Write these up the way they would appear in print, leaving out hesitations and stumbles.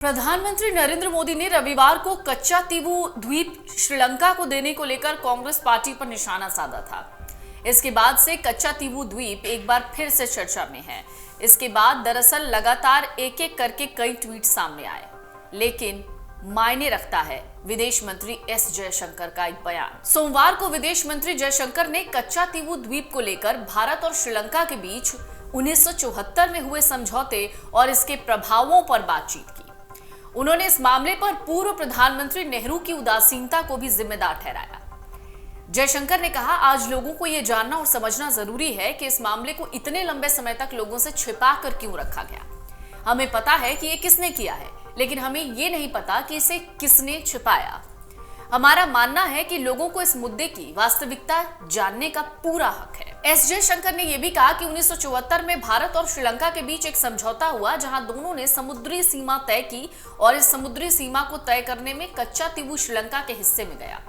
प्रधानमंत्री नरेंद्र मोदी ने रविवार को कच्चा तीवू द्वीप श्रीलंका को देने को लेकर कांग्रेस पार्टी पर निशाना साधा था। इसके बाद से कच्चा तीवू द्वीप एक बार फिर से चर्चा में है। इसके बाद दरअसल लगातार एक एक करके कई ट्वीट सामने आए, लेकिन मायने रखता है विदेश मंत्री एस जयशंकर का एक बयान। सोमवार को विदेश मंत्री जयशंकर ने कच्चा तीवू द्वीप को लेकर भारत और श्रीलंका के बीच 1974 में हुए समझौते और इसके प्रभावों पर बातचीत की। उन्होंने इस मामले पर पूर्व प्रधानमंत्री नेहरू की उदासीनता को भी जिम्मेदार ठहराया। जयशंकर ने कहा, आज लोगों को यह जानना और समझना जरूरी है कि इस मामले को इतने लंबे समय तक लोगों से छिपा कर क्यों रखा गया। हमें पता है कि ये किसने किया है, लेकिन हमें ये नहीं पता कि इसे किसने छिपाया। हमारा मानना है कि लोगों को इस मुद्दे की वास्तविकता जानने का पूरा हक है। एस जयशंकर ने यह भी कहा कि 1974 में भारत और श्रीलंका के बीच एक समझौता हुआ, जहां दोनों ने समुद्री सीमा तय की और इस समुद्री सीमा को तय करने में कच्चा तीवू श्रीलंका के हिस्से में गया।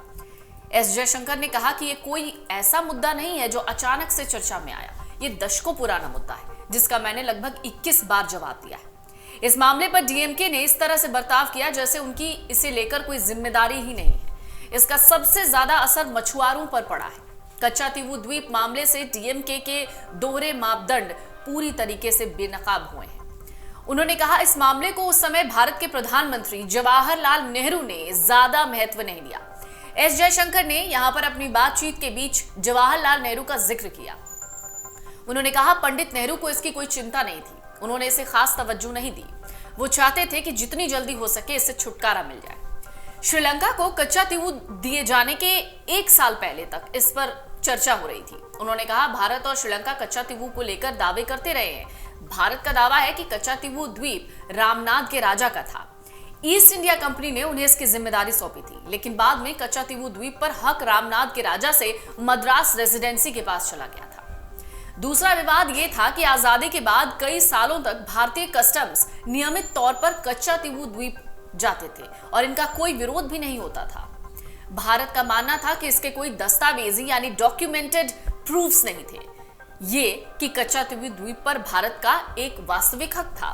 एस जयशंकर ने कहा कि यह कोई ऐसा मुद्दा नहीं है जो अचानक से चर्चा में आया। ये दशकों पुराना मुद्दा है, जिसका मैंने लगभग 21 बार जवाब दिया है। इस मामले पर डीएमके ने इस तरह से बर्ताव किया जैसे उनकी इसे लेकर कोई जिम्मेदारी ही नहीं है। इसका सबसे ज्यादा असर मछुआरों पर पड़ा है। कच्चा तीवू द्वीप मामले से डीएमके के दोहरे मापदंड पूरी तरीके से बेनकाब हुए हैं। उन्होंने कहा, इस मामले को उस समय भारत के प्रधानमंत्री जवाहरलाल नेहरू ने ज्यादा महत्व नहीं दिया। एस जयशंकर ने यहां पर अपनी बातचीत के बीच जवाहरलाल नेहरू का जिक्र किया। उन्होंने कहा, पंडित नेहरू को इसकी कोई चिंता नहीं थी। उन्होंने इसे खास तवज्जो नहीं दी। वो चाहते थे कि जितनी जल्दी हो सके इससे छुटकारा मिल जाए। श्रीलंका को कच्चा तीवू दिए जाने के 1 साल पहले तक इस पर चर्चा हो रही थी। उन्होंने कहा, भारत और श्रीलंका कच्चा तीवू को लेकर दावे करते रहे हैं। भारत का दावा है कि कच्चा तीवू द्वीप रामनाद के राजा का था। ईस्ट इंडिया कंपनी ने उन्हें इसकी जिम्मेदारी सौंपी थी, लेकिन बाद में कच्चा तीवू द्वीप पर हक रामनाद के राजा से मद्रास रेजिडेंसी के पास चला गया था। दूसरा विवाद यह था कि आजादी के बाद कई सालों तक भारतीय कस्टम्स नियमित तौर पर कच्चा तीवू द्वीप जाते थे और इनका कोई विरोध भी नहीं होता था। भारत का मानना था कि इसके कोई दस्तावेजी यानी डॉक्यूमेंटेड प्रूफ्स नहीं थे, ये कि कच्चा तीवू द्वीप पर भारत का एक वास्तविक हक था।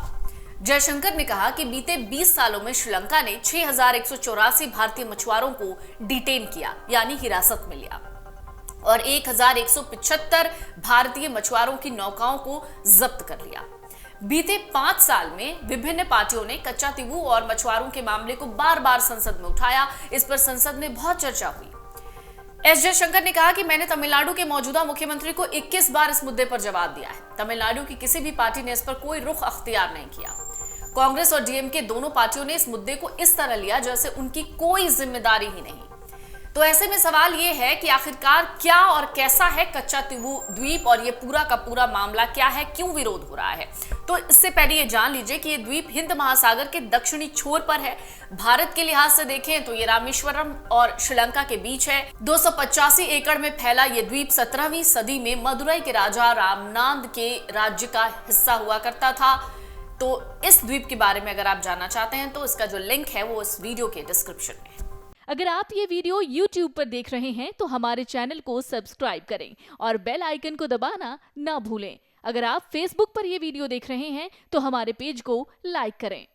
जयशंकर ने कहा कि बीते 20 सालों में श्रीलंका ने 6184 भारतीय मछुआरों को डिटेन किया यानी हिरासत में लिया और 1175 भारतीय मछुआरों की नौकाओं को जब्त कर लिया। बीते 5 साल में विभिन्न पार्टियों ने कच्चा तीवू और मछुआरों के मामले को बार बार संसद में उठाया। इस पर संसद में बहुत चर्चा हुई। एस जयशंकर ने कहा कि मैंने तमिलनाडु के मौजूदा मुख्यमंत्री को 21 बार इस मुद्दे पर जवाब दिया है। तमिलनाडु की किसी भी पार्टी ने इस पर कोई रुख अख्तियार नहीं किया। कांग्रेस और डीएमके दोनों पार्टियों ने इस मुद्दे को इस तरह लिया जैसे उनकी कोई जिम्मेदारी ही नहीं। तो ऐसे में सवाल ये है कि आखिरकार क्या और कैसा है कच्चा तीवू द्वीप और ये पूरा का पूरा मामला क्या है, क्यों विरोध हो रहा है। तो इससे पहले ये जान लीजिए कि ये द्वीप हिंद महासागर के दक्षिणी छोर पर है। भारत के लिहाज से देखें तो ये रामेश्वरम और श्रीलंका के बीच है। 285 एकड़ में फैला ये द्वीप 17वीं सदी में मदुरई के राजा रामनाद के राज्य का हिस्सा हुआ करता था। तो इस द्वीप के बारे में अगर आप जानना चाहते हैं तो इसका जो लिंक है वो इस वीडियो के डिस्क्रिप्शन में है। अगर आप ये वीडियो YouTube पर देख रहे हैं तो हमारे चैनल को सब्सक्राइब करें और बेल आइकन को दबाना ना भूलें। अगर आप Facebook पर ये वीडियो देख रहे हैं तो हमारे पेज को लाइक करें।